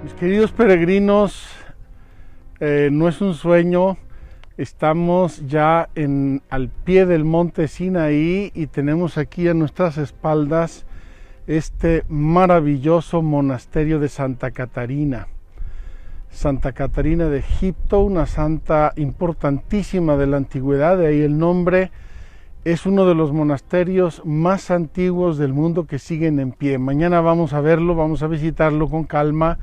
Mis queridos peregrinos, no es un sueño, estamos ya al pie del monte Sinaí y tenemos aquí a nuestras espaldas este maravilloso monasterio de Santa Catarina. Santa Catarina de Egipto, una santa importantísima de la antigüedad, de ahí el nombre. Es uno de los monasterios más antiguos del mundo que siguen en pie. Mañana vamos a verlo, vamos a visitarlo con calma,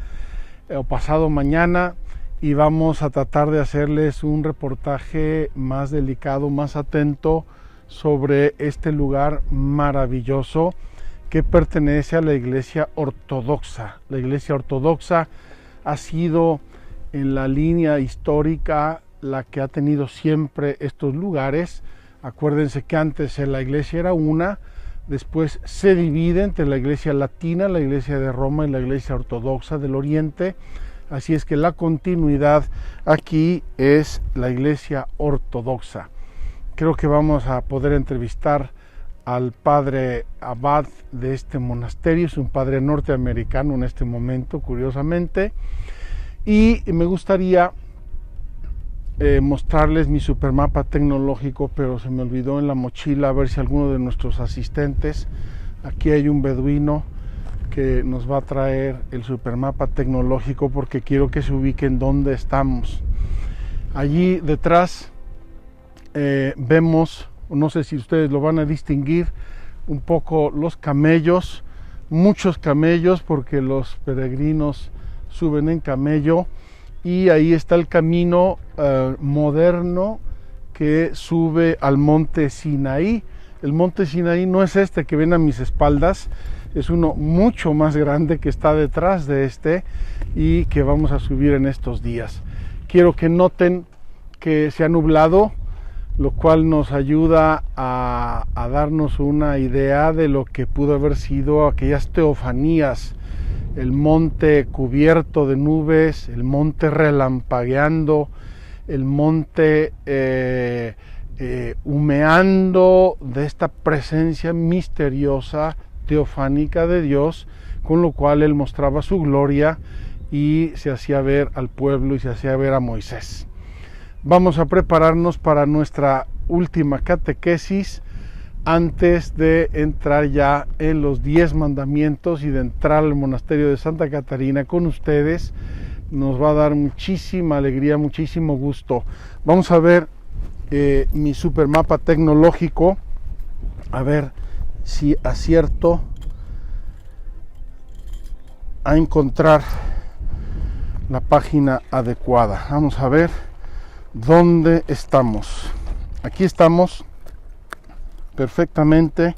o pasado mañana, y vamos a tratar de hacerles un reportaje más delicado, más atento sobre este lugar maravilloso que pertenece a la Iglesia Ortodoxa. La Iglesia Ortodoxa ha sido en la línea histórica la que ha tenido siempre estos lugares. Acuérdense que antes la iglesia era una, después se divide entre la iglesia latina, la iglesia de Roma y la iglesia ortodoxa del Oriente. Así es que la continuidad aquí es la iglesia ortodoxa. Creo que vamos a poder entrevistar al padre abad de este monasterio, es un padre norteamericano en este momento, curiosamente, y me gustaría mostrarles mi supermapa tecnológico, pero se me olvidó en la mochila, a ver si alguno de nuestros asistentes, aquí hay un beduino que nos va a traer el supermapa tecnológico porque quiero que se ubiquen dónde estamos. Allí detrás vemos, no sé si ustedes lo van a distinguir, un poco los camellos, muchos camellos porque los peregrinos suben en camello, y ahí está el camino moderno que sube al monte Sinaí. El monte Sinaí no es este que ven a mis espaldas, es uno mucho más grande que está detrás de este y que vamos a subir en estos días. Quiero que noten que se ha nublado, lo cual nos ayuda a darnos una idea de lo que pudo haber sido aquellas teofanías. El monte cubierto de nubes, el monte relampagueando, el monte humeando de esta presencia misteriosa, teofánica de Dios, con lo cual Él mostraba su gloria y se hacía ver al pueblo y se hacía ver a Moisés. Vamos a prepararnos para nuestra última catequesis antes de entrar ya en los 10 mandamientos y de entrar al monasterio de Santa Catarina con ustedes. Nos va a dar muchísima alegría, muchísimo gusto. Vamos a ver mi supermapa tecnológico, a ver si acierto a encontrar la página adecuada. Vamos a ver dónde estamos. Aquí estamos perfectamente.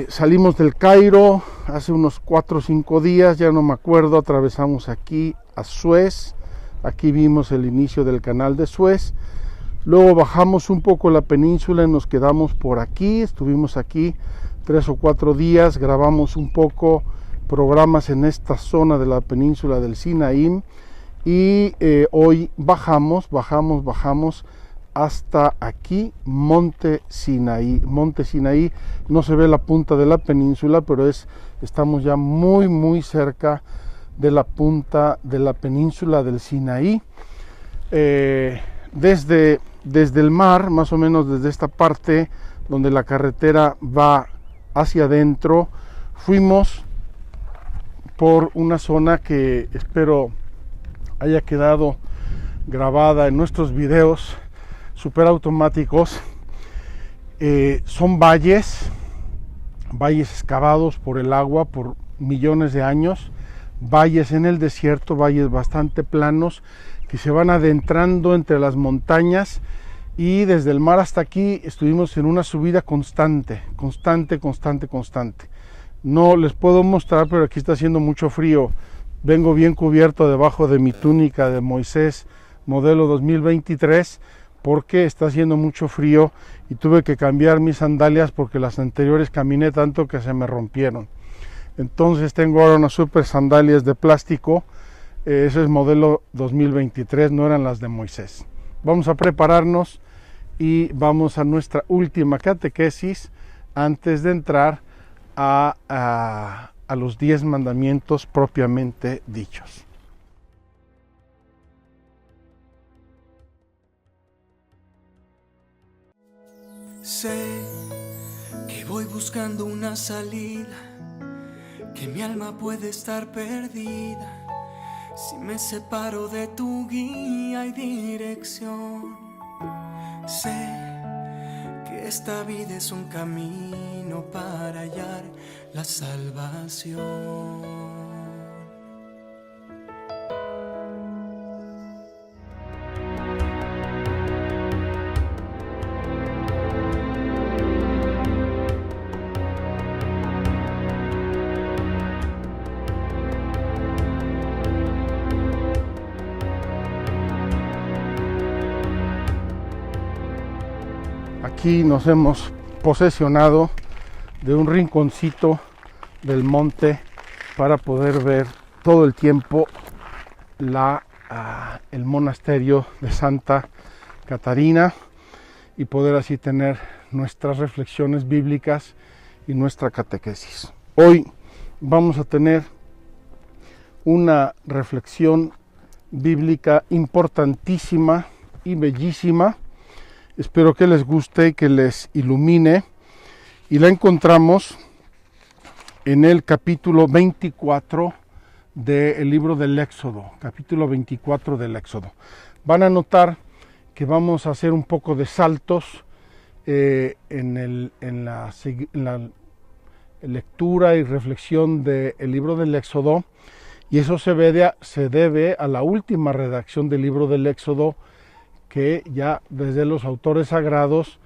Salimos del Cairo hace unos 4 o 5 días, ya no me acuerdo. Atravesamos aquí a Suez, aquí vimos el inicio del canal de Suez, luego bajamos un poco la península y nos quedamos por aquí. Estuvimos aquí 3 o 4 días, grabamos un poco programas en esta zona de la península del Sinaí, y hoy bajamos hasta aquí, monte Sinaí. Monte Sinaí, no se ve la punta de la península, pero estamos ya muy cerca de la punta de la península del Sinaí. Desde el mar, más o menos desde esta parte donde la carretera va hacia adentro, fuimos por una zona que espero haya quedado grabada en nuestros videos superautomáticos. Son valles excavados por el agua por millones de años, valles en el desierto, valles bastante planos que se van adentrando entre las montañas, y desde el mar hasta aquí estuvimos en una subida constante. No les puedo mostrar, pero aquí está haciendo mucho frío. Vengo bien cubierto debajo de mi túnica de Moisés modelo 2023 porque está haciendo mucho frío y tuve que cambiar mis sandalias porque las anteriores caminé tanto que se me rompieron. Entonces tengo ahora unas super sandalias de plástico. Ese es modelo 2023, no eran las de Moisés. Vamos a prepararnos y vamos a nuestra última catequesis antes de entrar a a los 10 mandamientos propiamente dichos. Sé que voy buscando una salida, que mi alma puede estar perdida si me separo de tu guía y dirección. Sé que esta vida es un camino para hallar la salvación. Aquí nos hemos posesionado de un rinconcito del monte para poder ver todo el tiempo el monasterio de Santa Catarina y poder así tener nuestras reflexiones bíblicas y nuestra catequesis. Hoy vamos a tener una reflexión bíblica importantísima y bellísima. Espero que les guste y que les ilumine. Y la encontramos en el capítulo 24 del libro del Éxodo. Capítulo 24 del Éxodo. Van a notar que vamos a hacer un poco de saltos en la lectura y reflexión del libro del Éxodo. Y eso se debe a la última redacción del libro del Éxodo, que ya desde los autores sagrados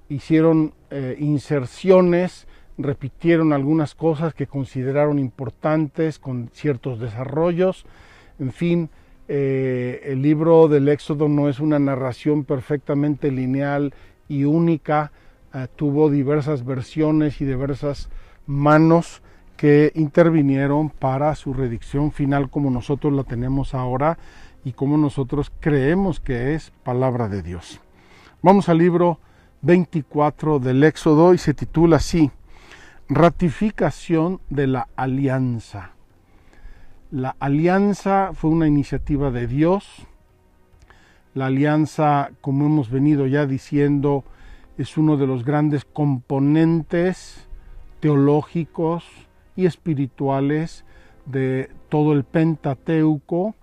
hicieron inserciones, repitieron algunas cosas que consideraron importantes con ciertos desarrollos. En fin, el libro del Éxodo no es una narración perfectamente lineal y única, tuvo diversas versiones y diversas manos que intervinieron para su redacción final como nosotros la tenemos ahora y como nosotros creemos que es palabra de Dios. Vamos al libro 24 del Éxodo y se titula así: Ratificación de la alianza. La alianza fue una iniciativa de Dios. La alianza, como hemos venido ya diciendo, es uno de los grandes componentes teológicos y espirituales de todo el Pentateuco,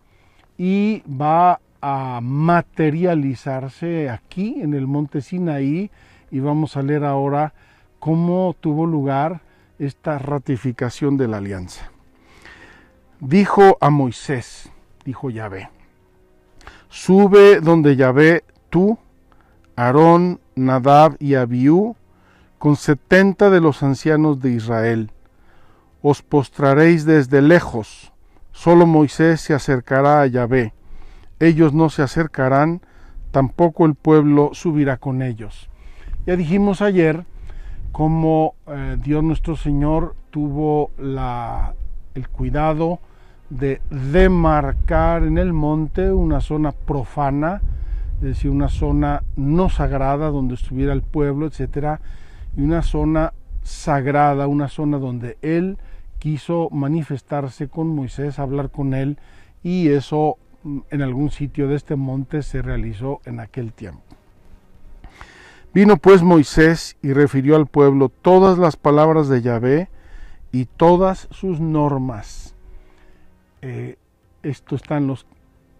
y va a materializarse aquí en el monte Sinaí, y vamos a leer ahora cómo tuvo lugar esta ratificación de la alianza. Dijo a Moisés, dijo Yahvé: sube donde Yahvé, tú, Aarón, Nadab y Abiú, con 70 de los ancianos de Israel. Os postraréis desde lejos. Solo Moisés se acercará a Yahvé. Ellos no se acercarán, tampoco el pueblo subirá con ellos. Ya dijimos ayer cómo Dios nuestro Señor tuvo el cuidado de demarcar en el monte una zona profana, es decir, una zona no sagrada donde estuviera el pueblo, etcétera, y una zona sagrada, una zona donde Él quiso manifestarse con Moisés, hablar con él, y eso en algún sitio de este monte se realizó en aquel tiempo. Vino pues Moisés y refirió al pueblo todas las palabras de Yahvé y todas sus normas. Esto está en los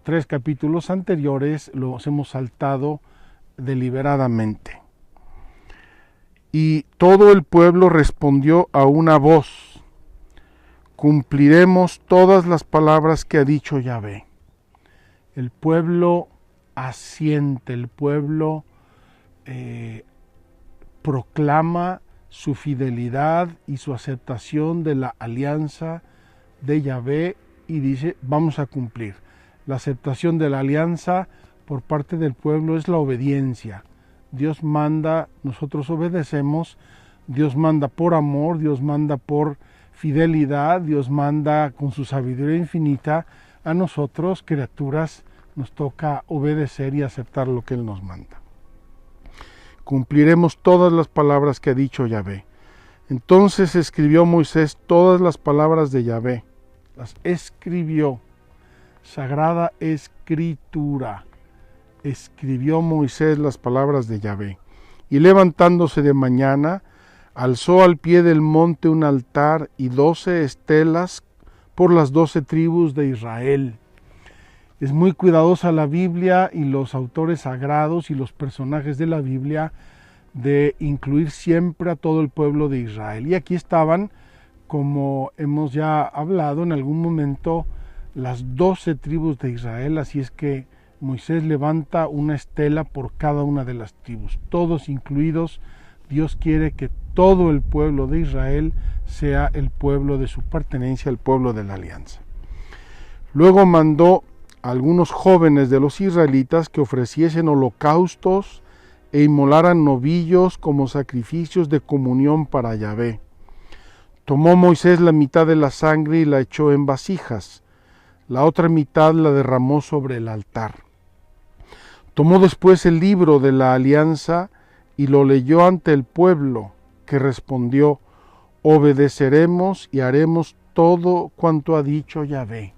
3 capítulos anteriores, los hemos saltado deliberadamente. Y todo el pueblo respondió a una voz: cumpliremos todas las palabras que ha dicho Yahvé. El pueblo asiente, el pueblo proclama su fidelidad y su aceptación de la alianza de Yahvé y dice: vamos a cumplir. La aceptación de la alianza por parte del pueblo es la obediencia. Dios manda, nosotros obedecemos. Dios manda por amor, Dios manda por fidelidad, Dios manda con su sabiduría infinita. A nosotros, criaturas, nos toca obedecer y aceptar lo que Él nos manda. Cumpliremos todas las palabras que ha dicho Yahvé. Entonces escribió Moisés todas las palabras de Yahvé, las escribió, sagrada escritura. Escribió Moisés las palabras de Yahvé, y levantándose de mañana, alzó al pie del monte un altar y 12 estelas por las 12 tribus de Israel. Es muy cuidadosa la Biblia y los autores sagrados y los personajes de la Biblia de incluir siempre a todo el pueblo de Israel. Y aquí estaban, como hemos ya hablado en algún momento, las 12 tribus de Israel, así es que Moisés levanta una estela por cada una de las tribus, todos incluidos. Dios quiere que todo el pueblo de Israel sea el pueblo de su pertenencia, el pueblo de la alianza. Luego mandó a algunos jóvenes de los israelitas que ofreciesen holocaustos e inmolaran novillos como sacrificios de comunión para Yahvé. Tomó Moisés la mitad de la sangre y la echó en vasijas, la otra mitad la derramó sobre el altar. Tomó después el libro de la alianza y lo leyó ante el pueblo, que respondió: obedeceremos y haremos todo cuanto ha dicho Yahvé.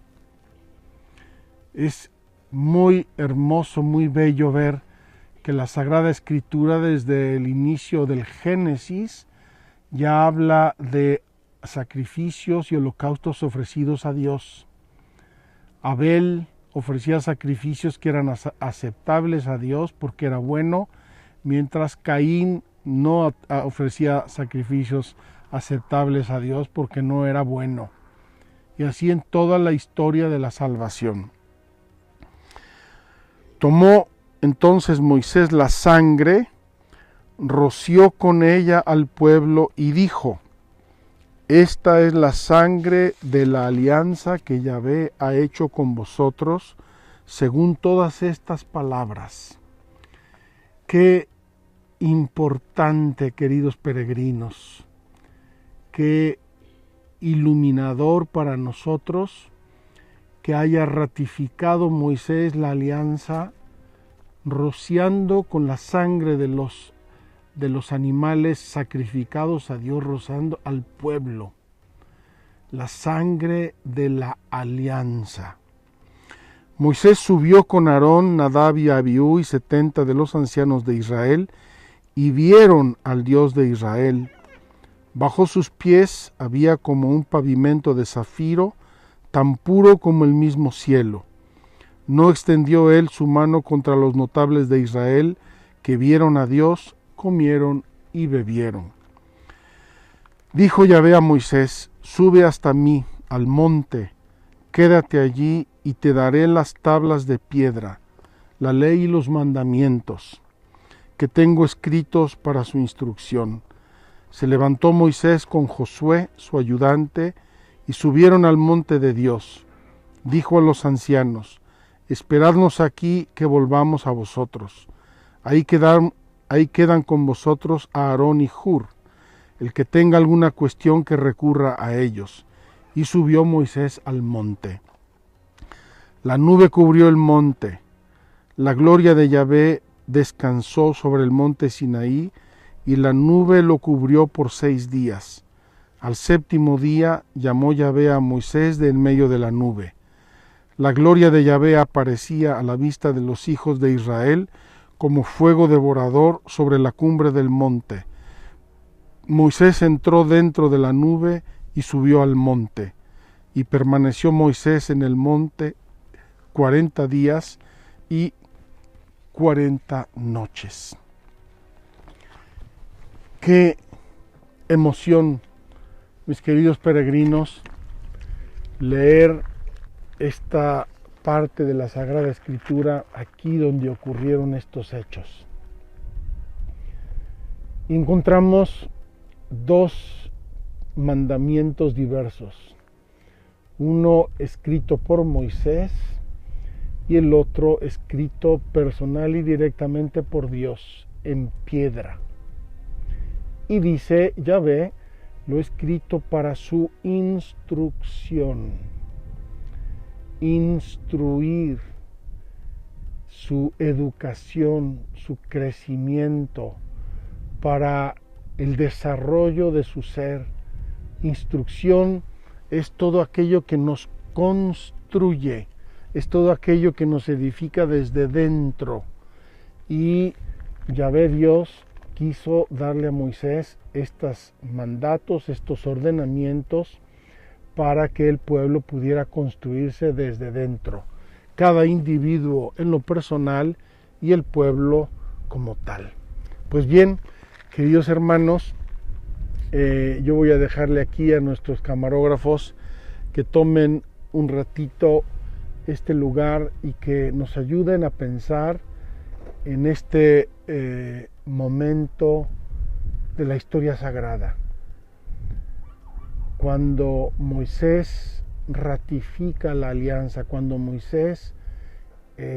Es muy hermoso, muy bello ver que la Sagrada Escritura desde el inicio del Génesis ya habla de sacrificios y holocaustos ofrecidos a Dios. Abel ofrecía sacrificios que eran aceptables a Dios porque era bueno, mientras Caín no ofrecía sacrificios aceptables a Dios porque no era bueno. Y así en toda la historia de la salvación. Tomó entonces Moisés la sangre, roció con ella al pueblo y dijo: esta es la sangre de la alianza que Yahvé ha hecho con vosotros, según todas estas palabras. Qué importante, queridos peregrinos, qué iluminador para nosotros que haya ratificado Moisés la alianza, rociando con la sangre de los animales sacrificados a Dios, rozando al pueblo, la sangre de la alianza. Moisés subió con Aarón, Nadab y Abiú y 70 de los ancianos de Israel, y vieron al Dios de Israel. Bajo sus pies había como un pavimento de zafiro, tan puro como el mismo cielo. No extendió él su mano contra los notables de Israel, que vieron a Dios, comieron y bebieron. Dijo Yahvé a Moisés: sube hasta mí, al monte, quédate allí y te daré las tablas de piedra, la ley y los mandamientos, que tengo escritos para su instrucción. Se levantó Moisés con Josué, su ayudante, y subieron al monte de Dios. Dijo a los ancianos: esperadnos aquí que volvamos a vosotros. Ahí quedan con vosotros a Aarón y Hur, el que tenga alguna cuestión que recurra a ellos. Y subió Moisés al monte. La nube cubrió el monte. La gloria de Yahvé descansó sobre el monte Sinaí, y la nube lo cubrió por 6 días. Al 7º día llamó Yahvé a Moisés de en medio de la nube. La gloria de Yahvé aparecía a la vista de los hijos de Israel como fuego devorador sobre la cumbre del monte. Moisés entró dentro de la nube y subió al monte. Y permaneció Moisés en el monte 40 días y 40 noches. Qué emoción, mis queridos peregrinos, leer esta parte de la Sagrada Escritura aquí donde ocurrieron estos hechos. Encontramos 2 mandamientos diversos, uno escrito por Moisés y el otro escrito personal y directamente por Dios en piedra. Y dice Yahvé: lo escrito para su instrucción, instruir, su educación, su crecimiento, para el desarrollo de su ser. Instrucción es todo aquello que nos construye, es todo aquello que nos edifica desde dentro. Y Yahvé Dios quiso darle a Moisés estos mandatos, estos ordenamientos, para que el pueblo pudiera construirse desde dentro, cada individuo en lo personal y el pueblo como tal. Pues bien, queridos hermanos, yo voy a dejarle aquí a nuestros camarógrafos que tomen un ratito este lugar y que nos ayuden a pensar en este momento de la historia sagrada. Cuando Moisés ratifica la alianza, cuando Moisés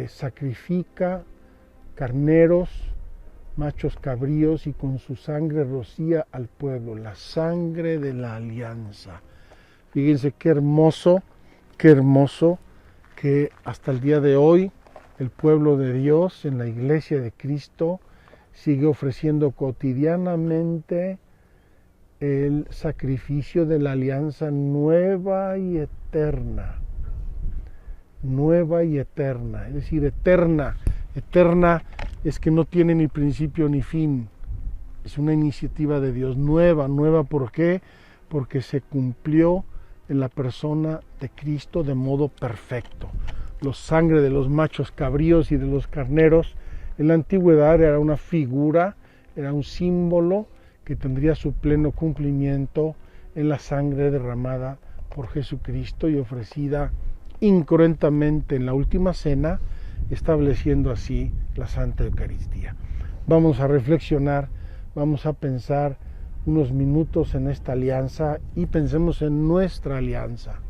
sacrifica carneros, machos cabríos y con su sangre rocía al pueblo, la sangre de la alianza. Fíjense qué hermoso que hasta el día de hoy el pueblo de Dios en la iglesia de Cristo sigue ofreciendo cotidianamente el sacrificio de la alianza nueva y eterna. Nueva y eterna, es decir, eterna. Eterna es que no tiene ni principio ni fin. Es una iniciativa de Dios nueva. ¿Nueva por qué? Porque se cumplió en la persona de Cristo de modo perfecto. La sangre de los machos cabríos y de los carneros en la antigüedad era una figura, era un símbolo que tendría su pleno cumplimiento en la sangre derramada por Jesucristo y ofrecida incruentamente en la última cena, estableciendo así la Santa Eucaristía. Vamos a reflexionar, vamos a pensar unos minutos en esta alianza y pensemos en nuestra alianza.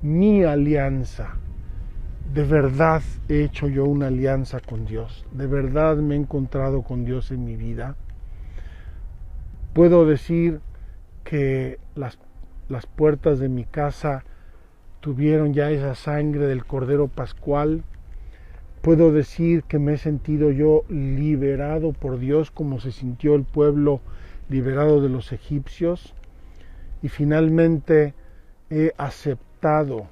Mi alianza. ¿De verdad he hecho yo una alianza con Dios? ¿De verdad me he encontrado con Dios en mi vida? Puedo decir que las puertas de mi casa tuvieron ya esa sangre del Cordero Pascual. Puedo decir que me he sentido yo liberado por Dios como se sintió el pueblo liberado de los egipcios. Y finalmente he aceptado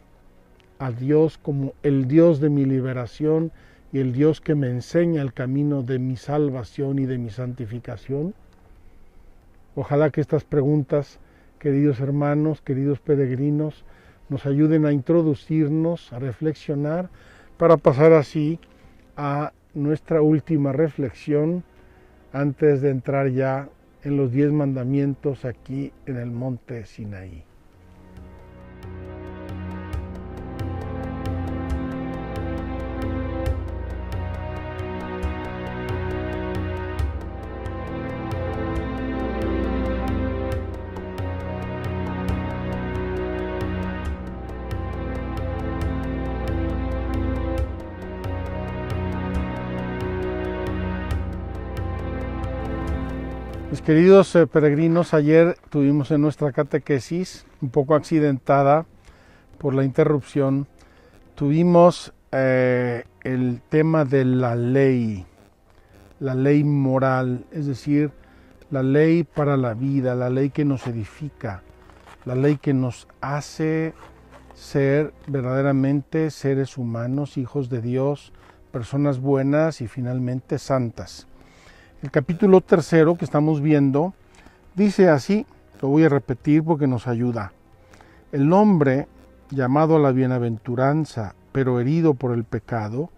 a Dios como el Dios de mi liberación y el Dios que me enseña el camino de mi salvación y de mi santificación. Ojalá que estas preguntas, queridos hermanos, queridos peregrinos, nos ayuden a introducirnos, a reflexionar, para pasar así a nuestra última reflexión antes de entrar ya en los 10 mandamientos aquí en el monte Sinaí. Mis queridos peregrinos, ayer tuvimos en nuestra catequesis, un poco accidentada por la interrupción, tuvimos el tema de la ley moral, es decir, la ley para la vida, la ley que nos edifica, la ley que nos hace ser verdaderamente seres humanos, hijos de Dios, personas buenas y finalmente santas. El capítulo 3 que estamos viendo dice así, lo voy a repetir porque nos ayuda. El hombre, llamado a la bienaventuranza, pero herido por el pecado,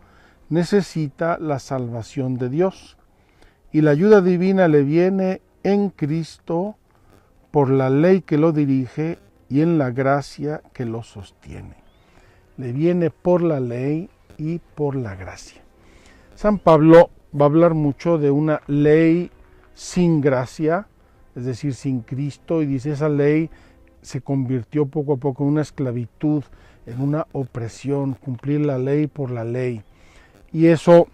necesita la salvación de Dios. Y la ayuda divina le viene en Cristo por la ley que lo dirige y en la gracia que lo sostiene. Le viene por la ley y por la gracia. San Pablo va a hablar mucho de una ley sin gracia, es decir, sin Cristo, y dice esa ley se convirtió poco a poco en una esclavitud, en una opresión, cumplir la ley por la ley. Y eso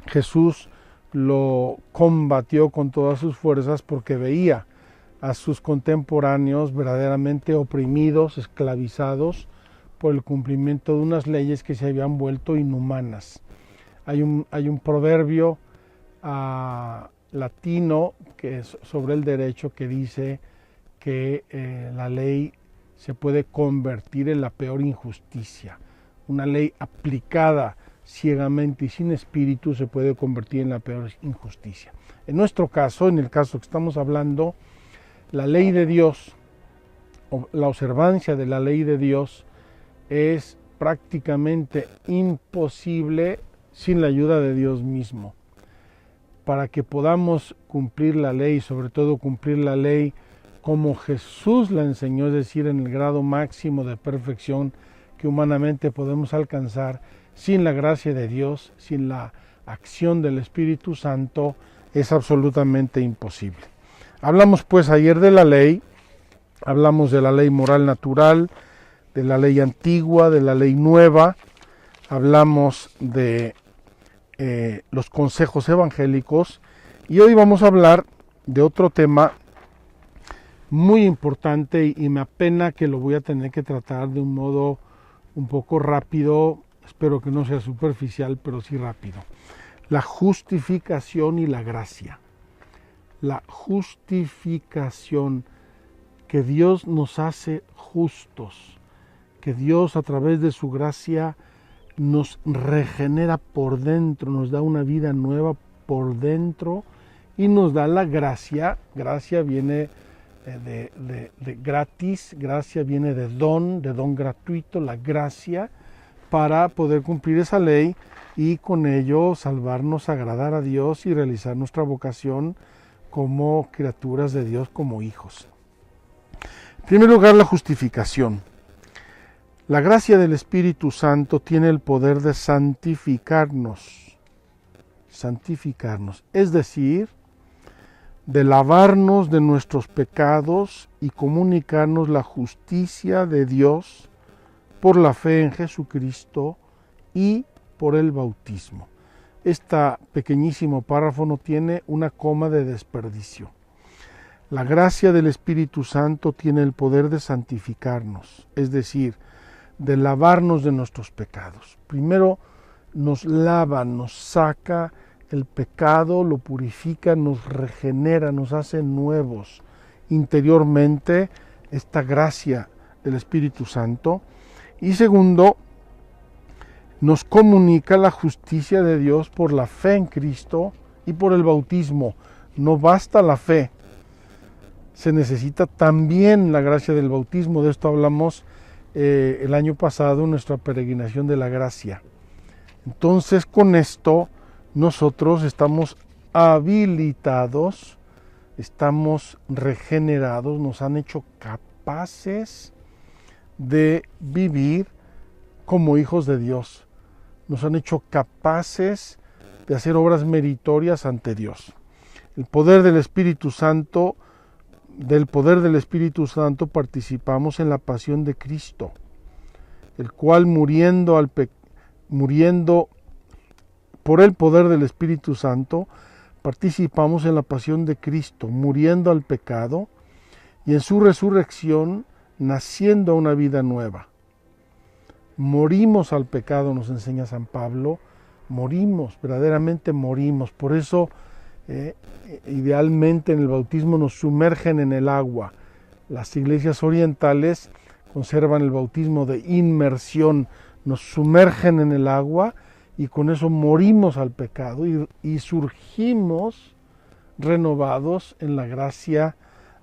Jesús lo combatió con todas sus fuerzas porque veía a sus contemporáneos verdaderamente oprimidos, esclavizados por el cumplimiento de unas leyes que se habían vuelto inhumanas. Hay un proverbio latino que es sobre el derecho, que dice que la ley se puede convertir en la peor injusticia. Una ley aplicada ciegamente y sin espíritu se puede convertir en la peor injusticia. En nuestro caso, en el caso que estamos hablando, la ley de Dios, o la observancia de la ley de Dios, es prácticamente imposible sin la ayuda de Dios mismo. Para que podamos cumplir la ley, sobre todo cumplir la ley como Jesús la enseñó, es decir, en el grado máximo de perfección que humanamente podemos alcanzar, sin la gracia de Dios, sin la acción del Espíritu Santo, es absolutamente imposible. Hablamos pues ayer de la ley, hablamos de la ley moral natural, de la ley antigua, de la ley nueva, hablamos de los consejos evangélicos, y hoy vamos a hablar de otro tema muy importante y me apena que lo voy a tener que tratar de un modo un poco rápido, espero que no sea superficial, pero sí rápido. La justificación y la gracia. La justificación, que Dios nos hace justos, que Dios a través de su gracia nos regenera por dentro, nos da una vida nueva por dentro y nos da la gracia. Gracia viene de gratis, gracia viene de don gratuito, la gracia para poder cumplir esa ley y con ello salvarnos, agradar a Dios y realizar nuestra vocación como criaturas de Dios, como hijos. En primer lugar, la justificación. La gracia del Espíritu Santo tiene el poder de santificarnos, es decir, de lavarnos de nuestros pecados y comunicarnos la justicia de Dios por la fe en Jesucristo y por el bautismo. Este pequeñísimo párrafo no tiene una coma de desperdicio. La gracia del Espíritu Santo tiene el poder de santificarnos, es decir, de lavarnos de nuestros pecados. Primero nos lava, nos saca el pecado, lo purifica, nos regenera, nos hace nuevos interiormente, esta gracia del Espíritu Santo. Y segundo, nos comunica la justicia de Dios por la fe en Cristo y por el bautismo. No basta la fe, se necesita también la gracia del bautismo. De esto hablamos el año pasado en nuestra peregrinación de la gracia. Entonces, con esto nosotros estamos habilitados, estamos regenerados, nos han hecho capaces de vivir como hijos de Dios, nos han hecho capaces de hacer obras meritorias ante Dios. El poder del Espíritu Santo, del poder del Espíritu Santo participamos en la pasión de Cristo, el cual muriendo por el poder del Espíritu Santo, participamos en la pasión de Cristo, muriendo al pecado y en su resurrección naciendo a una vida nueva. Morimos al pecado, nos enseña San Pablo, morimos, verdaderamente morimos. Por eso, idealmente en el bautismo nos sumergen en el agua. Las iglesias orientales conservan el bautismo de inmersión, nos sumergen en el agua y con eso morimos al pecado y surgimos renovados en la gracia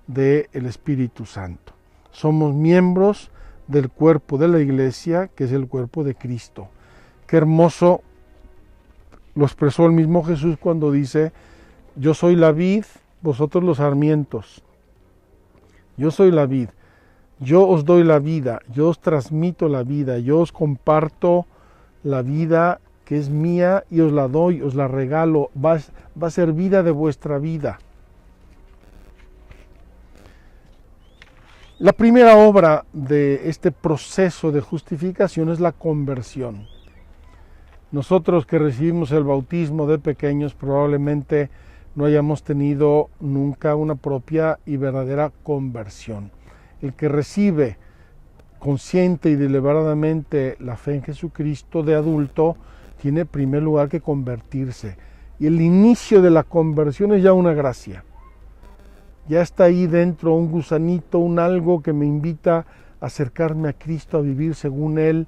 del Espíritu Santo. Somos miembros del cuerpo de la iglesia, que es el cuerpo de Cristo. Qué hermoso lo expresó el mismo Jesús cuando dice: yo soy la vid, vosotros los sarmientos. Yo soy la vid, yo os doy la vida, yo os transmito la vida, yo os comparto la vida que es mía y os la doy, os la regalo, va a ser vida de vuestra vida. La primera obra de este proceso de justificación es la conversión. Nosotros que recibimos el bautismo de pequeños probablemente no hayamos tenido nunca una propia y verdadera conversión. El que recibe consciente y deliberadamente la fe en Jesucristo de adulto tiene en primer lugar que convertirse. Y el inicio de la conversión es ya una gracia. Ya está ahí dentro un gusanito, un algo que me invita a acercarme a Cristo, a vivir según Él,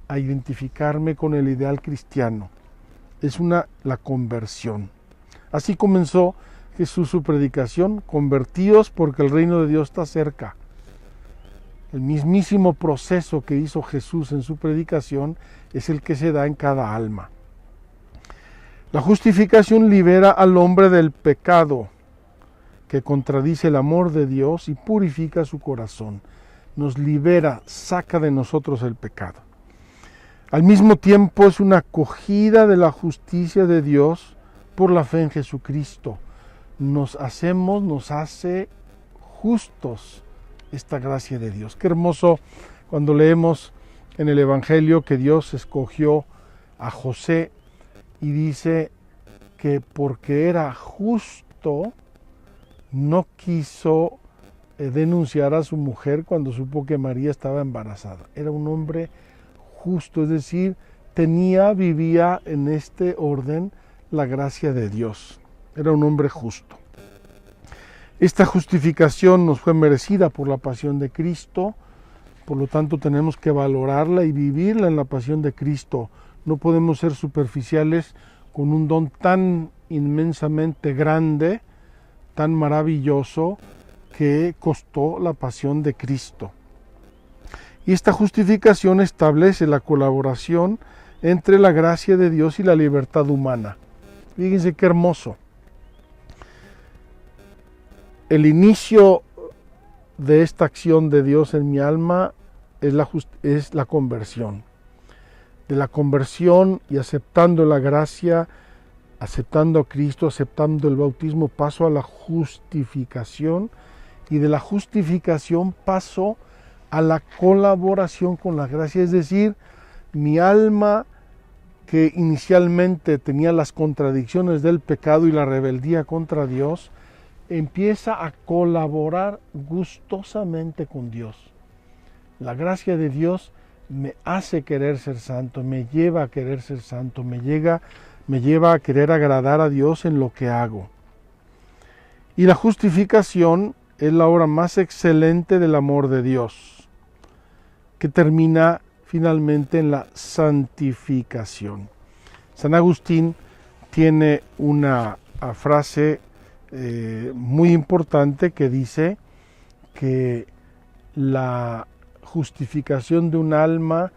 a identificarme con el ideal cristiano. Es la conversión. Así comenzó Jesús su predicación: convertíos porque el reino de Dios está cerca. El mismísimo proceso que hizo Jesús en su predicación es el que se da en cada alma. La justificación libera al hombre del pecado, que contradice el amor de Dios y purifica su corazón. Nos libera, saca de nosotros el pecado. Al mismo tiempo es una acogida de la justicia de Dios por la fe en Jesucristo. Nos hace justos esta gracia de Dios. Qué hermoso cuando leemos en el Evangelio que Dios escogió a José y dice que porque era justo no quiso denunciar a su mujer cuando supo que María estaba embarazada. Era un hombre justo, es decir, vivía en este orden la gracia de Dios. Era un hombre justo. Esta justificación nos fue merecida por la pasión de Cristo, por lo tanto tenemos que valorarla y vivirla en la pasión de Cristo. No podemos ser superficiales con un don tan inmensamente grande, tan maravilloso, que costó la pasión de Cristo. Y esta justificación establece la colaboración entre la gracia de Dios y la libertad humana. Fíjense qué hermoso. El inicio de esta acción de Dios en mi alma es la conversión. De la conversión y aceptando la gracia, aceptando a Cristo, aceptando el bautismo, paso a la justificación, y de la justificación paso a la colaboración con la gracia, es decir, mi alma, que inicialmente tenía las contradicciones del pecado y la rebeldía contra Dios, empieza a colaborar gustosamente con Dios. La gracia de Dios me hace querer ser santo, me lleva a querer ser santo, me lleva a querer agradar a Dios en lo que hago. Y la justificación es la obra más excelente del amor de Dios, que termina finalmente en la santificación. San Agustín tiene una frase muy importante que dice que la justificación de un alma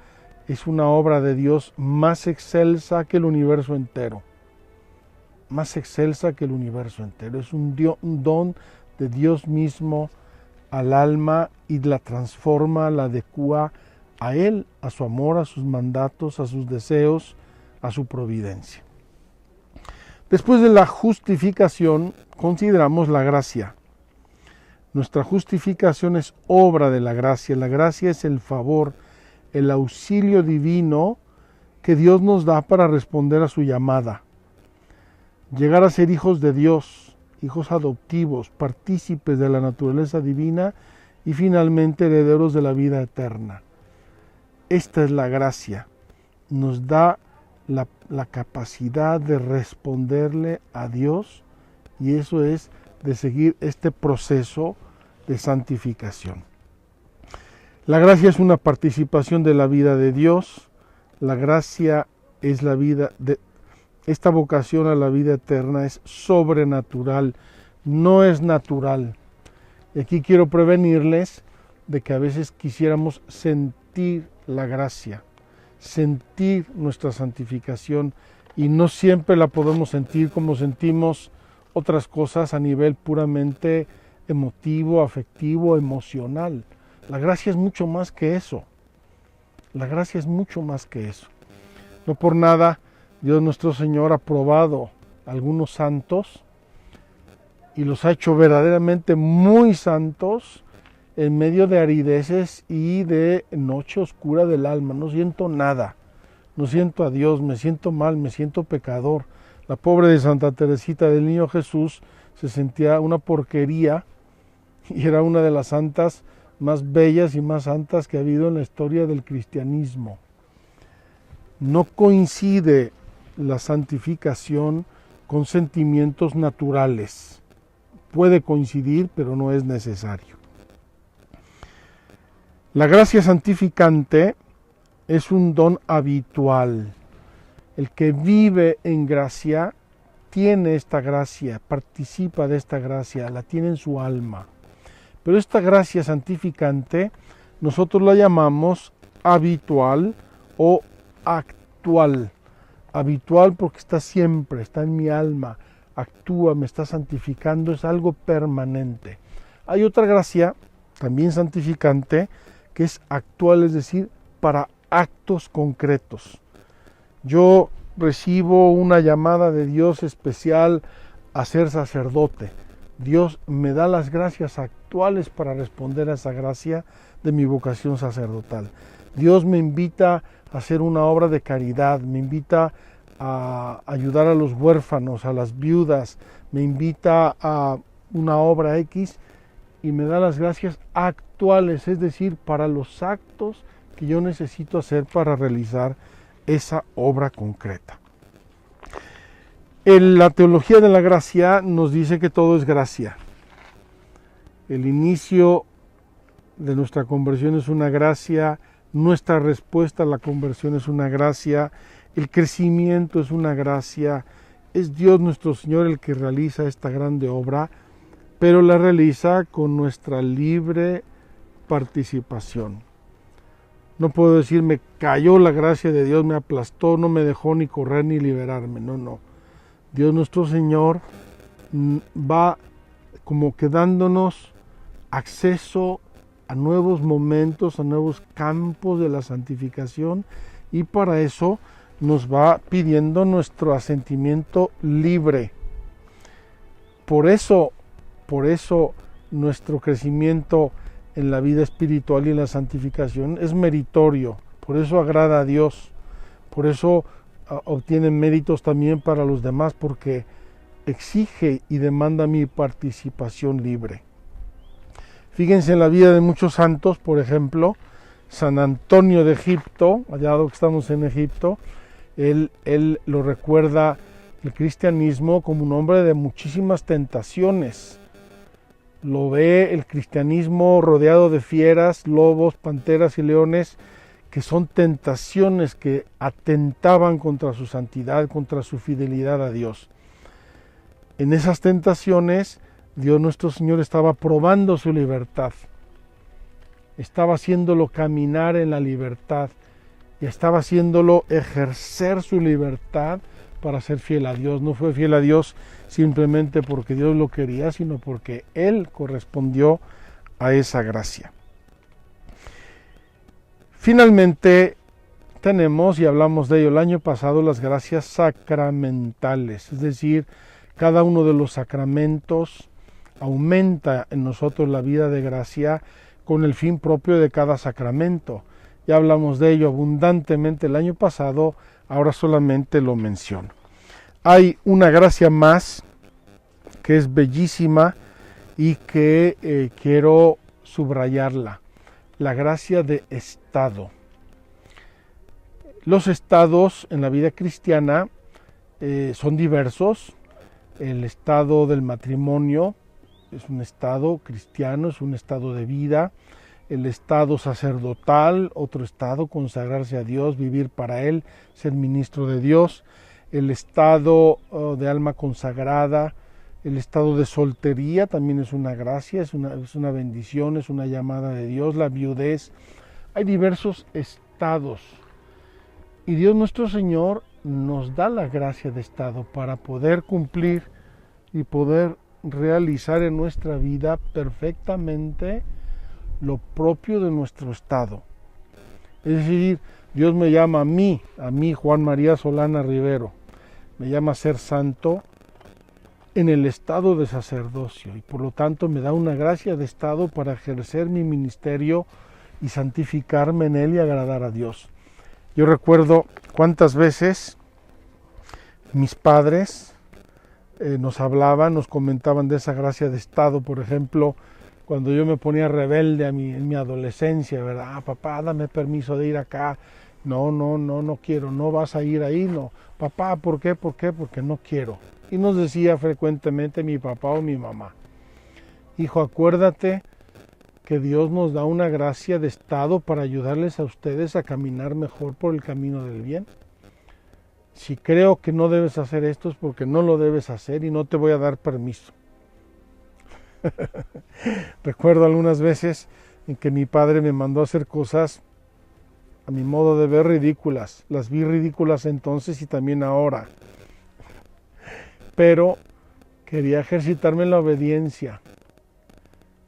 es una obra de Dios más excelsa que el universo entero. Más excelsa que el universo entero. Es un don de Dios mismo al alma y la transforma, la adecua a Él, a su amor, a sus mandatos, a sus deseos, a su providencia. Después de la justificación, consideramos la gracia. Nuestra justificación es obra de la gracia. La gracia es el favor, el auxilio divino que Dios nos da para responder a su llamada. Llegar a ser hijos de Dios, hijos adoptivos, partícipes de la naturaleza divina y finalmente herederos de la vida eterna. Esta es la gracia. Nos da la capacidad de responderle a Dios, y eso es de seguir este proceso de santificación. La gracia es una participación de la vida de Dios. La gracia es la vida de esta vocación a la vida eterna, es sobrenatural, no es natural. Y aquí quiero prevenirles de que a veces quisiéramos sentir la gracia, sentir nuestra santificación, y no siempre la podemos sentir como sentimos otras cosas a nivel puramente emotivo, afectivo, emocional. La gracia es mucho más que eso. La gracia es mucho más que eso. No por nada Dios nuestro Señor ha probado a algunos santos y los ha hecho verdaderamente muy santos en medio de arideces y de noche oscura del alma. No siento nada, no siento a Dios, me siento mal, me siento pecador. La pobre de Santa Teresita del Niño Jesús se sentía una porquería y era una de las santas más bellas y más santas que ha habido en la historia del cristianismo. No coincide la santificación con sentimientos naturales. Puede coincidir, pero no es necesario. La gracia santificante es un don habitual. El que vive en gracia tiene esta gracia, participa de esta gracia, la tiene en su alma. Pero esta gracia santificante nosotros la llamamos habitual o actual. Habitual porque está siempre, está en mi alma, actúa, me está santificando, es algo permanente. Hay otra gracia, también santificante, que es actual, es decir, para actos concretos. Yo recibo una llamada de Dios especial a ser sacerdote. Dios me da las gracias actuales para responder a esa gracia de mi vocación sacerdotal. Dios me invita a hacer una obra de caridad, me invita a ayudar a los huérfanos, a las viudas, me invita a una obra X y me da las gracias actuales, es decir, para los actos que yo necesito hacer para realizar esa obra concreta. La teología de la gracia nos dice que todo es gracia. El inicio de nuestra conversión es una gracia, nuestra respuesta a la conversión es una gracia, el crecimiento es una gracia, es Dios nuestro Señor el que realiza esta grande obra, pero la realiza con nuestra libre participación. No puedo decir, me cayó la gracia de Dios, me aplastó, no me dejó ni correr ni liberarme. No. Dios nuestro Señor va como que dándonos acceso a nuevos momentos, a nuevos campos de la santificación, y para eso nos va pidiendo nuestro asentimiento libre. Por eso nuestro crecimiento en la vida espiritual y en la santificación es meritorio, por eso agrada a Dios, por eso obtiene méritos también para los demás, porque exige y demanda mi participación libre. Fíjense en la vida de muchos santos, por ejemplo, San Antonio de Egipto, allá que estamos en Egipto, él lo recuerda el cristianismo como un hombre de muchísimas tentaciones. Lo ve el cristianismo rodeado de fieras, lobos, panteras y leones, que son tentaciones que atentaban contra su santidad, contra su fidelidad a Dios. En esas tentaciones, Dios nuestro Señor estaba probando su libertad, estaba haciéndolo caminar en la libertad y estaba haciéndolo ejercer su libertad para ser fiel a Dios. No fue fiel a Dios simplemente porque Dios lo quería, sino porque Él correspondió a esa gracia. Finalmente tenemos, y hablamos de ello el año pasado, las gracias sacramentales, es decir, cada uno de los sacramentos aumenta en nosotros la vida de gracia con el fin propio de cada sacramento. Ya hablamos de ello abundantemente el año pasado, ahora solamente lo menciono. Hay una gracia más que es bellísima y que quiero subrayarla, la gracia de estado. Los estados en la vida cristiana son diversos. El estado del matrimonio es un estado cristiano, es un estado de vida. El estado sacerdotal, otro estado, consagrarse a Dios, vivir para Él, ser ministro de Dios. El estado de alma consagrada, el estado de soltería también es una gracia, es una bendición, es una llamada de Dios. La viudez, hay diversos estados. Y Dios nuestro Señor nos da la gracia de estado para poder cumplir y poder realizar en nuestra vida perfectamente lo propio de nuestro estado. Es decir, Dios me llama a mí Juan María Solana Rivero, me llama a ser santo en el estado de sacerdocio y por lo tanto me da una gracia de estado para ejercer mi ministerio y santificarme en él y agradar a Dios. Yo recuerdo cuántas veces mis padres nos hablaban, nos comentaban de esa gracia de estado, por ejemplo, cuando yo me ponía rebelde en mi adolescencia, ¿verdad? Papá, dame permiso de ir acá. No quiero, no vas a ir ahí, no. Papá, ¿por qué? Porque no quiero. Y nos decía frecuentemente mi papá o mi mamá: hijo, acuérdate que Dios nos da una gracia de estado para ayudarles a ustedes a caminar mejor por el camino del bien. Si creo que no debes hacer esto es porque no lo debes hacer y no te voy a dar permiso. Recuerdo algunas veces en que mi padre me mandó a hacer cosas, a mi modo de ver, ridículas. Las vi ridículas entonces y también ahora. Pero quería ejercitarme en la obediencia.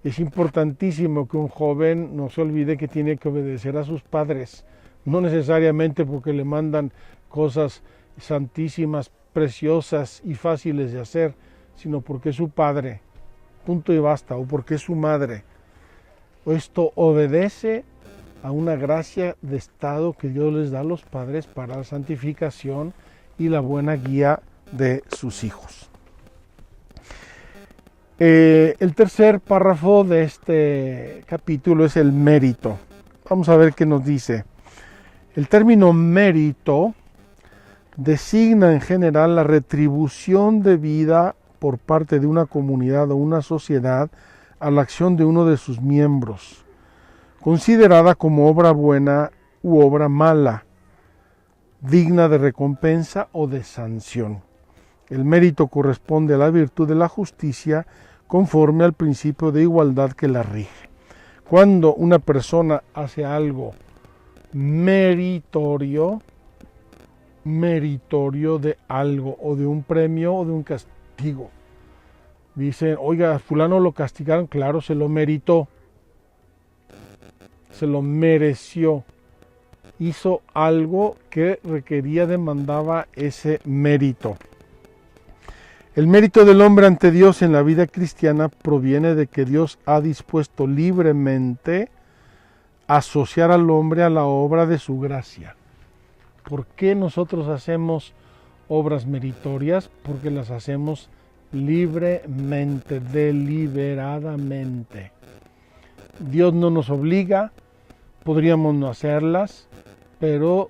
Es importantísimo que un joven no se olvide que tiene que obedecer a sus padres, no necesariamente porque le mandan cosas santísimas, preciosas y fáciles de hacer, sino porque es su padre, punto y basta, o porque es su madre. Esto obedece a una gracia de estado que Dios les da a los padres para la santificación y la buena guía de sus hijos. El tercer párrafo de este capítulo es el mérito. Vamos a ver qué nos dice. El término mérito designa en general la retribución debida por parte de una comunidad o una sociedad a la acción de uno de sus miembros, considerada como obra buena u obra mala, digna de recompensa o de sanción. El mérito corresponde a la virtud de la justicia conforme al principio de igualdad que la rige. Cuando una persona hace algo meritorio de algo, o de un premio o de un castigo. Dicen, oiga, a fulano lo castigaron, claro, se lo meritó, se lo mereció, hizo algo que requería, demandaba ese mérito. El mérito del hombre ante Dios en la vida cristiana proviene de que Dios ha dispuesto libremente asociar al hombre a la obra de su gracia. ¿Por qué nosotros hacemos obras meritorias? Porque las hacemos libremente, deliberadamente. Dios no nos obliga, podríamos no hacerlas, pero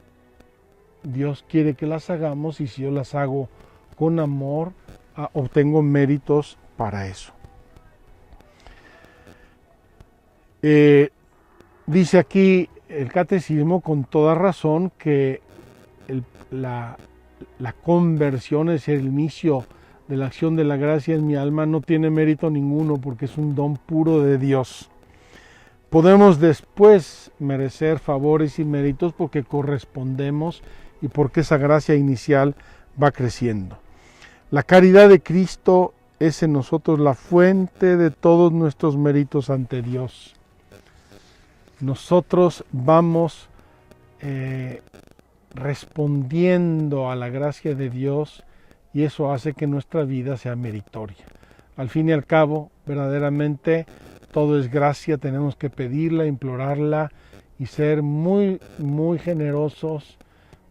Dios quiere que las hagamos, y si yo las hago con amor, obtengo méritos para eso. Dice aquí el catecismo con toda razón que la conversión, es el inicio de la acción de la gracia en mi alma, no tiene mérito ninguno porque es un don puro de Dios. Podemos después merecer favores y méritos porque correspondemos y porque esa gracia inicial va creciendo. La caridad de Cristo es en nosotros la fuente de todos nuestros méritos ante Dios. Nosotros vamos respondiendo a la gracia de Dios y eso hace que nuestra vida sea meritoria. Al fin y al cabo, verdaderamente todo es gracia, tenemos que pedirla, implorarla y ser muy, muy generosos,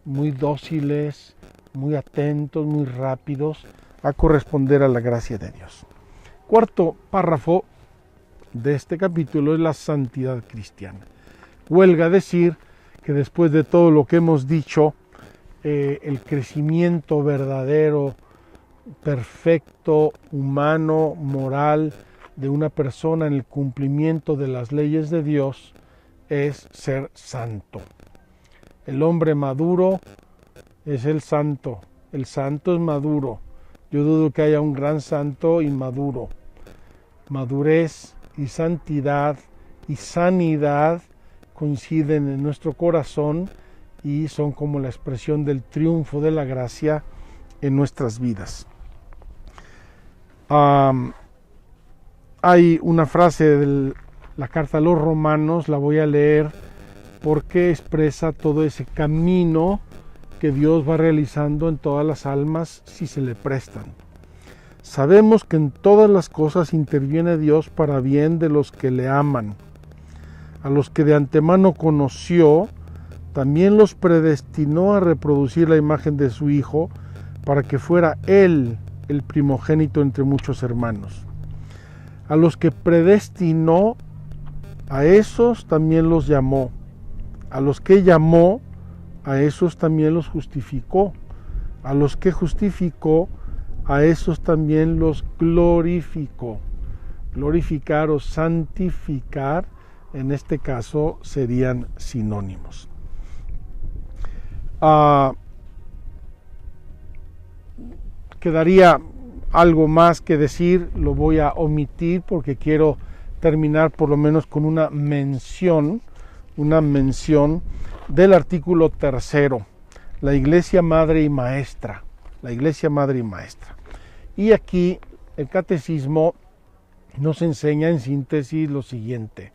muy dóciles, muy atentos, muy rápidos a corresponder a la gracia de Dios. Cuarto párrafo de este capítulo es la santidad cristiana. Huelga decir que después de todo lo que hemos dicho, el crecimiento verdadero, perfecto, humano, moral de una persona en el cumplimiento de las leyes de Dios es ser santo. El hombre maduro es el santo es maduro. Yo dudo que haya un gran santo inmaduro. Madurez y santidad y sanidad coinciden en nuestro corazón y son como la expresión del triunfo de la gracia en nuestras vidas. Hay una frase de la carta a los Romanos, la voy a leer porque expresa todo ese camino que Dios va realizando en todas las almas si se le prestan. Sabemos que en todas las cosas interviene Dios para bien de los que le aman. A los que de antemano conoció, también los predestinó a reproducir la imagen de su Hijo, para que fuera Él el primogénito entre muchos hermanos. A los que predestinó, a esos también los llamó. A los que llamó, a esos también los justificó. A los que justificó, a esos también los glorificó. Glorificar o santificar, en este caso, serían sinónimos. Quedaría algo más que decir, lo voy a omitir porque quiero terminar por lo menos con una mención del artículo 3, la Iglesia Madre y Maestra. La Iglesia Madre y Maestra. Y aquí el Catecismo nos enseña en síntesis lo siguiente.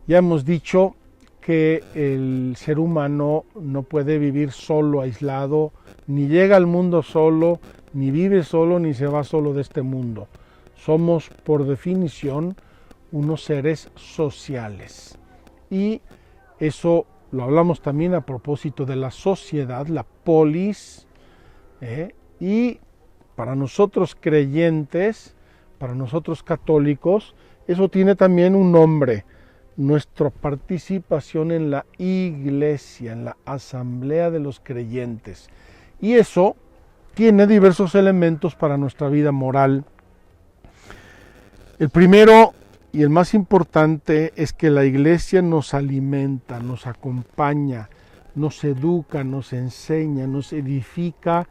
Ya hemos dicho que el ser humano no puede vivir solo, aislado, ni llega al mundo solo, ni vive solo, ni se va solo de este mundo. Somos, por definición, unos seres sociales. Y eso lo hablamos también a propósito de la sociedad, la polis, y para nosotros creyentes, para nosotros católicos, eso tiene también un nombre, nuestra participación en la iglesia, en la asamblea de los creyentes. Y eso tiene diversos elementos para nuestra vida moral. El primero y el más importante es que la iglesia nos alimenta, nos acompaña, nos educa, nos enseña, nos edifica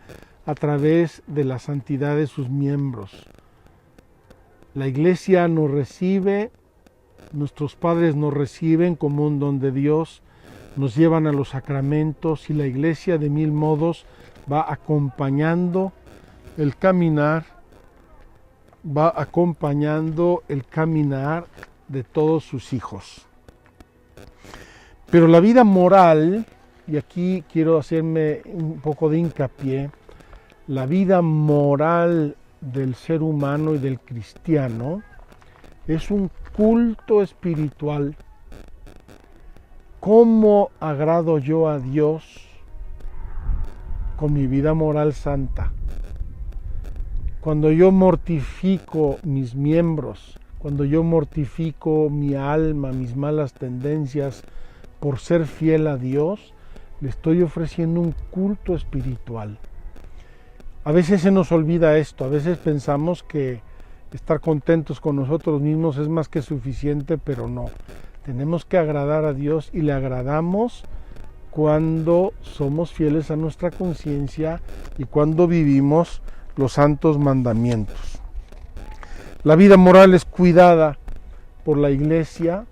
a través de la santidad de sus miembros. La iglesia nos recibe, nuestros padres nos reciben como un don de Dios, nos llevan a los sacramentos y la iglesia de mil modos va acompañando el caminar de todos sus hijos. Pero la vida moral, y aquí quiero hacerme un poco de hincapié, la vida moral del ser humano y del cristiano es un culto espiritual. ¿Cómo agrado yo a Dios con mi vida moral santa? Cuando yo mortifico mis miembros, cuando yo mortifico mi alma, mis malas tendencias por ser fiel a Dios, le estoy ofreciendo un culto espiritual. A veces se nos olvida esto, a veces pensamos que estar contentos con nosotros mismos es más que suficiente, pero no. Tenemos que agradar a Dios y le agradamos cuando somos fieles a nuestra conciencia y cuando vivimos los santos mandamientos. La vida moral es cuidada por la Iglesia,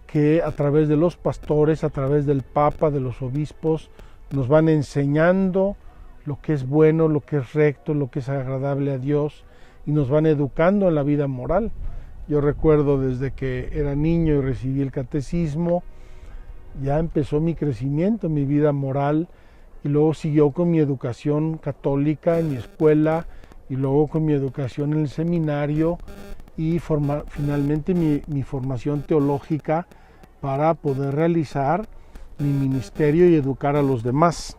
que a través de los pastores, a través del Papa, de los obispos, nos van enseñando lo que es bueno, lo que es recto, lo que es agradable a Dios, y nos van educando en la vida moral. Yo recuerdo desde que era niño y recibí el catecismo, ya empezó mi crecimiento, mi vida moral, y luego siguió con mi educación católica en mi escuela, y luego con mi educación en el seminario, y finalmente mi formación teológica para poder realizar mi ministerio y educar a los demás.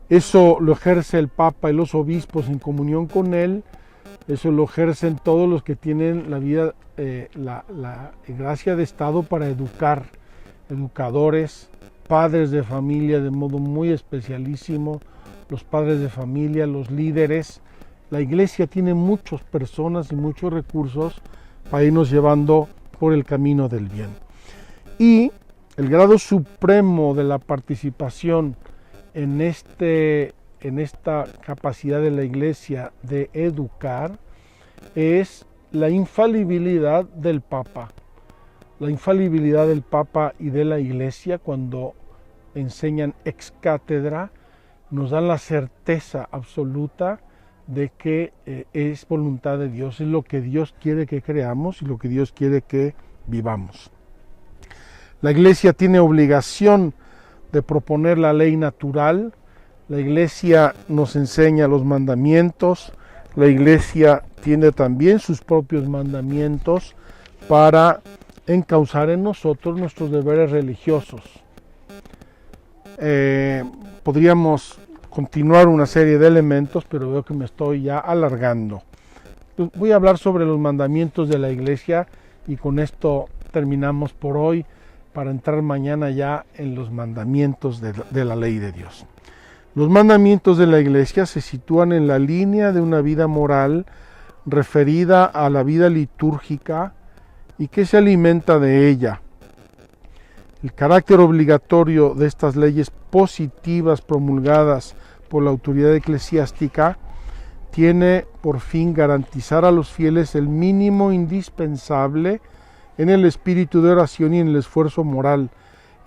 Eso lo ejerce el Papa y los obispos en comunión con él, eso lo ejercen todos los que tienen la vida, la gracia de Estado para educar, educadores, padres de familia de modo muy especialísimo, los padres de familia, los líderes. La Iglesia tiene muchas personas y muchos recursos para irnos llevando por el camino del bien. Y el grado supremo de la participación en esta capacidad de la Iglesia de educar es la infalibilidad del Papa. La infalibilidad del Papa y de la Iglesia, cuando enseñan ex cátedra, nos dan la certeza absoluta de que es voluntad de Dios, es lo que Dios quiere que creamos y lo que Dios quiere que vivamos. La Iglesia tiene obligación de proponer la ley natural, la Iglesia nos enseña los mandamientos, la Iglesia tiene también sus propios mandamientos para encauzar en nosotros nuestros deberes religiosos. Podríamos continuar una serie de elementos, pero veo que me estoy ya alargando. Voy a hablar sobre los mandamientos de la Iglesia y con esto terminamos por hoy, para entrar mañana ya en los mandamientos de la ley de Dios. Los mandamientos de la Iglesia se sitúan en la línea de una vida moral referida a la vida litúrgica y que se alimenta de ella. El carácter obligatorio de estas leyes positivas promulgadas por la autoridad eclesiástica tiene por fin garantizar a los fieles el mínimo indispensable en el espíritu de oración y en el esfuerzo moral,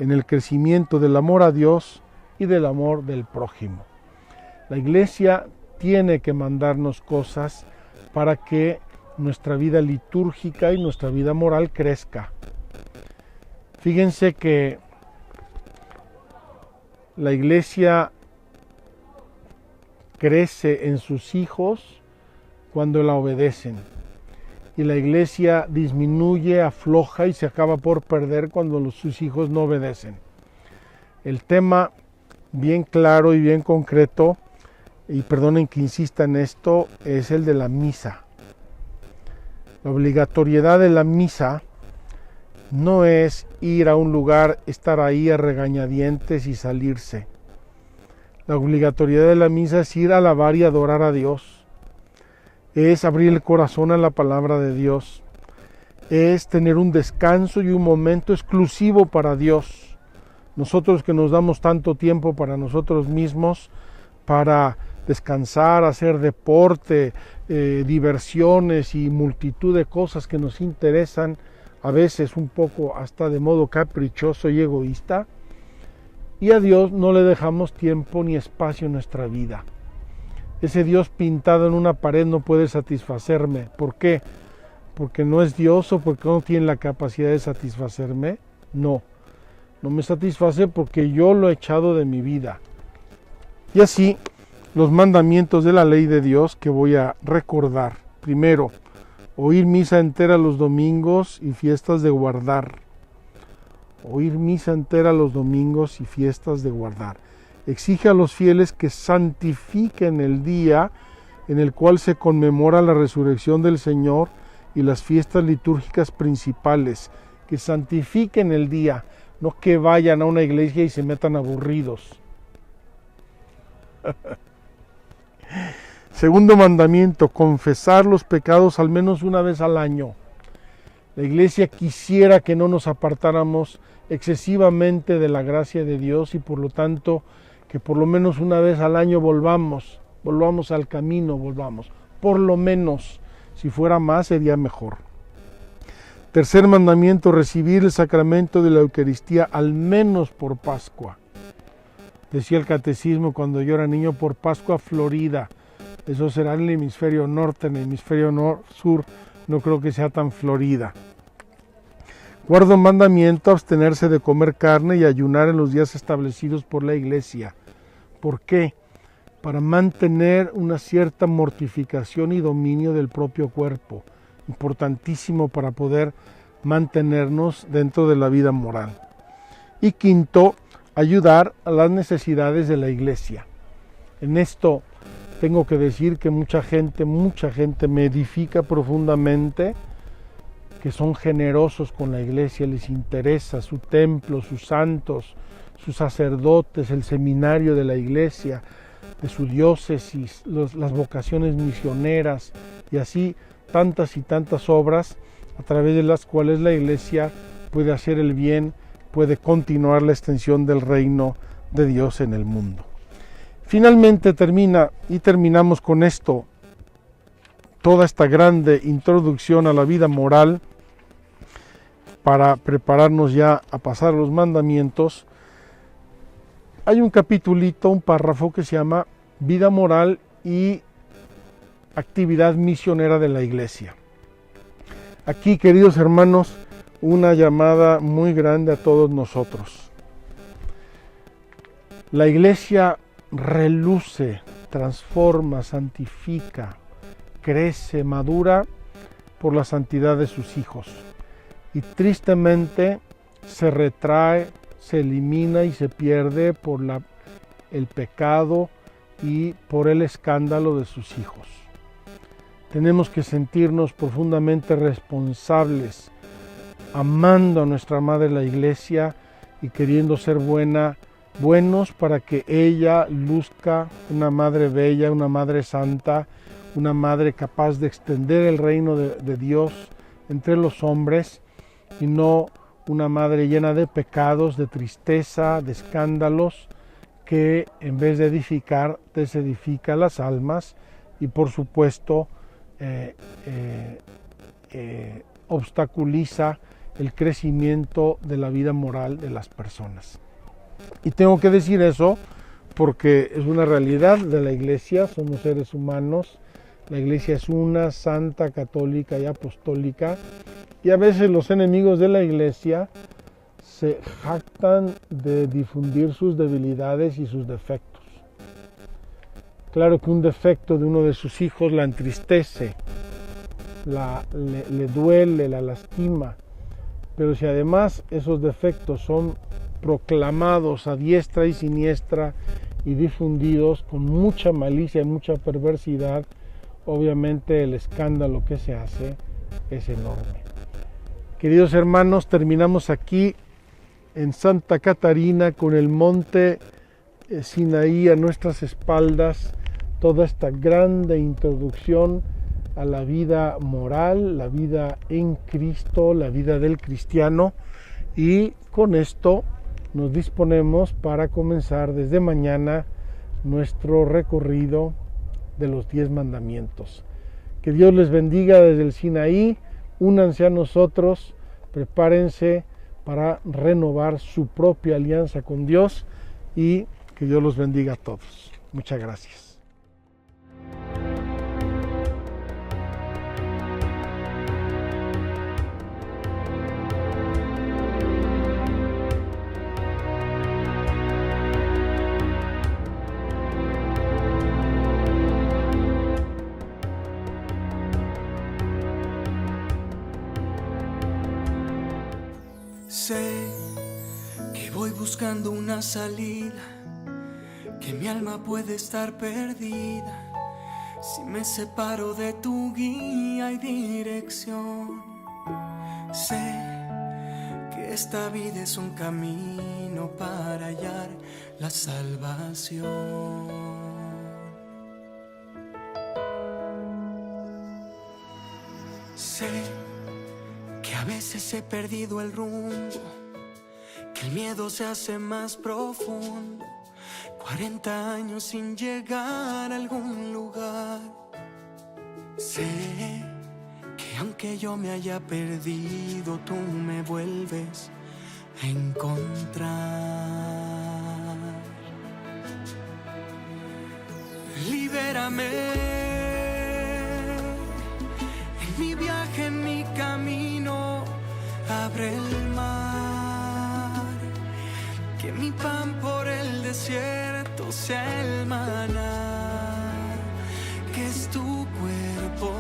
en el crecimiento del amor a Dios y del amor del prójimo. La Iglesia tiene que mandarnos cosas para que nuestra vida litúrgica y nuestra vida moral crezca. Fíjense que la Iglesia crece en sus hijos cuando la obedecen, y la Iglesia disminuye, afloja y se acaba por perder cuando sus hijos no obedecen. El tema bien claro y bien concreto, y perdonen que insista en esto, es el de la misa. La obligatoriedad de la misa no es ir a un lugar, estar ahí a regañadientes y salirse. La obligatoriedad de la misa es ir a alabar y adorar a Dios. Es abrir el corazón a la palabra de Dios. Es tener un descanso y un momento exclusivo para Dios. Nosotros que nos damos tanto tiempo para nosotros mismos, para descansar, hacer deporte, diversiones y multitud de cosas que nos interesan, a veces un poco hasta de modo caprichoso y egoísta, y a Dios no le dejamos tiempo ni espacio en nuestra vida. Ese Dios pintado en una pared no puede satisfacerme. ¿Por qué? ¿Porque no es Dios o porque no tiene la capacidad de satisfacerme? No, no me satisface porque yo lo he echado de mi vida. Y así, los mandamientos de la ley de Dios que voy a recordar. Primero, oír misa entera los domingos y fiestas de guardar. Oír misa entera los domingos y fiestas de guardar. Exige a los fieles que santifiquen el día en el cual se conmemora la resurrección del Señor y las fiestas litúrgicas principales. Que santifiquen el día, no que vayan a una iglesia y se metan aburridos. Segundo mandamiento, confesar los pecados al menos una vez al año. La Iglesia quisiera que no nos apartáramos excesivamente de la gracia de Dios y por lo tanto que por lo menos una vez al año volvamos al camino, por lo menos, si fuera más sería mejor. Tercer mandamiento, recibir el sacramento de la Eucaristía al menos por Pascua. Decía el catecismo cuando yo era niño, por Pascua Florida. Eso será en el hemisferio norte, en el hemisferio sur no creo que sea tan florida. Cuarto mandamiento, abstenerse de comer carne y ayunar en los días establecidos por la Iglesia. ¿Por qué? Para mantener una cierta mortificación y dominio del propio cuerpo. Importantísimo para poder mantenernos dentro de la vida moral. Y quinto, ayudar a las necesidades de la Iglesia. En esto tengo que decir que mucha gente me edifica profundamente, que son generosos con la Iglesia, les interesa su templo, sus santos, sus sacerdotes, el seminario de la Iglesia, de su diócesis, las vocaciones misioneras y así tantas y tantas obras a través de las cuales la Iglesia puede hacer el bien, puede continuar la extensión del reino de Dios en el mundo. Finalmente terminamos con esto, toda esta grande introducción a la vida moral para prepararnos ya a pasar los mandamientos. Hay un capitulito, un párrafo que se llama Vida moral y actividad misionera de la Iglesia. Aquí, queridos hermanos, una llamada muy grande a todos nosotros. La Iglesia reluce, transforma, santifica, crece, madura por la santidad de sus hijos. Y tristemente se retrae, se elimina y se pierde por el pecado y por el escándalo de sus hijos. Tenemos que sentirnos profundamente responsables, amando a nuestra Madre la Iglesia y queriendo ser buena buenos para que ella luzca una madre bella, una madre santa, una madre capaz de extender el reino de Dios entre los hombres y no una madre llena de pecados, de tristeza, de escándalos, que en vez de edificar, desedifica las almas y por supuesto obstaculiza el crecimiento de la vida moral de las personas. Y tengo que decir eso porque es una realidad de la Iglesia, somos seres humanos, la Iglesia es una, santa, católica y apostólica, y a veces los enemigos de la Iglesia se jactan de difundir sus debilidades y sus defectos. Claro que un defecto de uno de sus hijos la entristece, le duele, la lastima, pero si además esos defectos son proclamados a diestra y siniestra y difundidos con mucha malicia y mucha perversidad, obviamente el escándalo que se hace es enorme. Queridos hermanos, terminamos aquí en Santa Catarina con el monte Sinaí a nuestras espaldas, toda esta grande introducción a la vida moral, la vida en Cristo, la vida del cristiano, y con esto nos disponemos para comenzar desde mañana nuestro recorrido de los 10 mandamientos. Que Dios les bendiga desde el Sinaí, únanse a nosotros, prepárense para renovar su propia alianza con Dios y que Dios los bendiga a todos. Muchas gracias. Sé que voy buscando una salida, que mi alma puede estar perdida si me separo de tu guía y dirección. Sé que esta vida es un camino para hallar la salvación. Sé que a veces he perdido el rumbo, que el miedo se hace más profundo, 40 años sin llegar a algún lugar. Sé que aunque yo me haya perdido, tú me vuelves a encontrar. Libérame en mi viaje, en mi camino, abre el mar, que mi pan por el desierto sea el maná, que es tu cuerpo.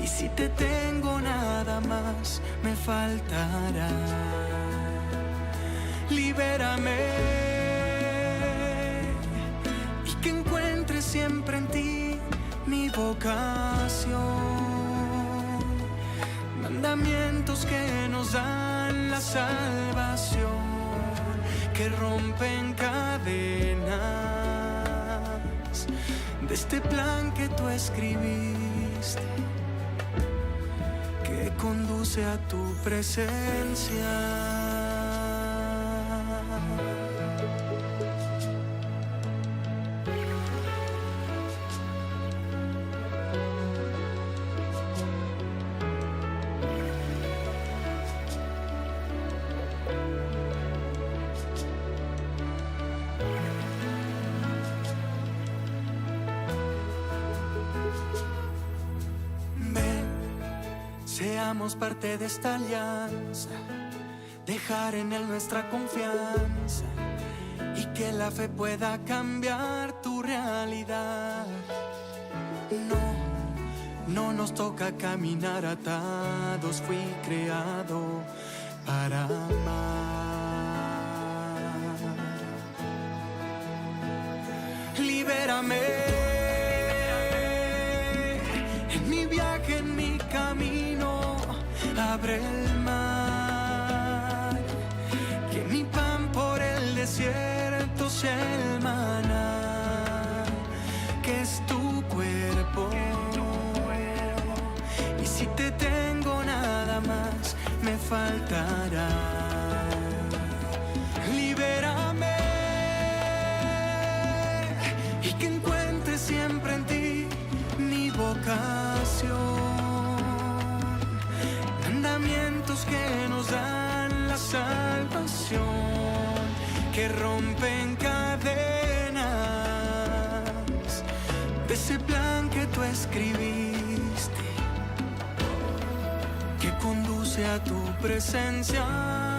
Y si te tengo nada más, me faltará. Libérame y que encuentre siempre en ti mi vocación, mandamientos que nos dan la salvación, que rompen cadenas de este plan que tú escribiste, que conduce a tu presencia. Seamos parte de esta alianza, dejar en Él nuestra confianza y que la fe pueda cambiar tu realidad. No nos toca caminar atados, fui creado para amar. Libérame en mi viaje, en mi camino, abre el mar, que mi pan por que rompen cadenas, de ese plan que tú escribiste, que conduce a tu presencia.